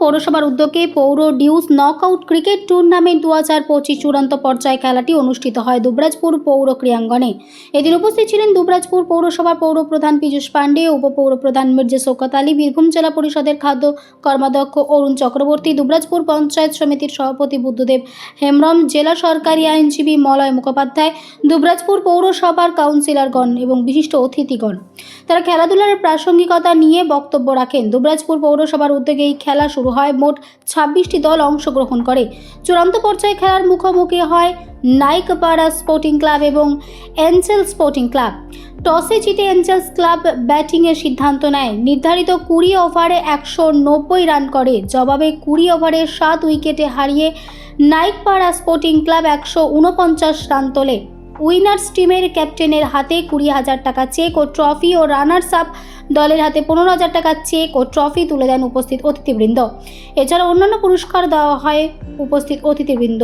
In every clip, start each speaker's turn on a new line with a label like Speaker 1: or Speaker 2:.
Speaker 1: পৌরসভার উদ্যোগে পৌর ডিউস নকআউট ক্রিকেট টুর্নামেন্ট 2025 চূড়ান্ত পর্যায়ে খেলাটি অনুষ্ঠিত হয় দুবরাজপুর পৌর ক্রীড়াঙ্গনে। এদিন উপস্থিত ছিলেন দুবরাজপুর পৌরসভার পৌর প্রধান পীযূষ পাণ্ডে, উপপৌর প্রধান মির্জা শওকত আলী, বীরভূম জেলা পরিষদের খাদ্য কর্মাধ্যক্ষ অরুণ চক্রবর্তী, দুবরাজপুর পঞ্চায়েত সমিতির সভাপতি বুদ্ধদেব হেমব্রম, জেলা সরকারি আইনজীবী মলয় মুখোপাধ্যায়, দুবরাজপুর পৌরসভার কাউন্সিলরগণ এবং বিশিষ্ট অতিথিগণ। তারা খেলাধুলার প্রাসঙ্গিকতা নিয়ে বক্তব্য রাখেন। দুবরাজপুর পৌরসভার উদ্যোগে এই খেলা শুরু হয়। মোট 26টি দল অংশগ্রহণ করে। চূড়ান্ত পর্যায়ে খেলার মুখোমুখি হয় নাইকপাড়া স্পোর্টিং ক্লাব এবং এঞ্জেল স্পোর্টিং ক্লাব। টসে জিতে এঞ্জেলস ক্লাব ব্যাটিংয়ের সিদ্ধান্ত নেয়। নির্ধারিত 20 ওভারে 190 রান করে। জবাবে 20 ওভারে 7 উইকেটে হারিয়ে নাইকপাড়া স্পোর্টিং ক্লাব 149 রান তোলে। উইনার্স টিমের ক্যাপ্টেনের হাতে 20,000 টাকা চেক ও ট্রফি ও রানার্স আপ দলের হাতে 15,000 টাকা চেক ও ট্রফি তুলে দেন উপস্থিত অতিথিবৃন্দ। এছাড়া অন্যান্য পুরস্কার দেওয়া হয় উপস্থিত অতিথিবৃন্দ।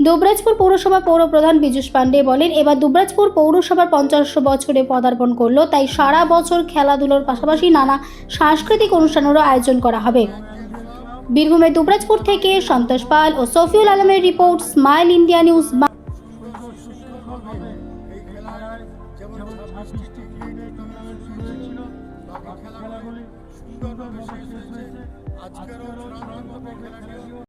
Speaker 1: দুবরাজপুর পৌরসভা পৌর প্রধান পীযূষ পাণ্ডে বলেন, এবার দুবরাজপুর পৌরসভার 50 বছরে পদার্পণ করলো, তাই সারা বছর খেলাধুলোর পাশাপাশি নানা সাংস্কৃতিক অনুষ্ঠানেরও আয়োজন করা হবে। বীরভূমের দুবরাজপুর থেকে সন্তোষ পাল ও সফিউল আলমের রিপোর্ট, স্মাইল ইন্ডিয়া নিউজ।
Speaker 2: যেমন 26টি ক্রিকেটের টুর্নামেন্ট শুরু হয়েছিল, বাকি খেলাগুলি সুন্দরভাবে শেষ হয়েছে। আজকেরও চূড়ান্ত খেলাটিও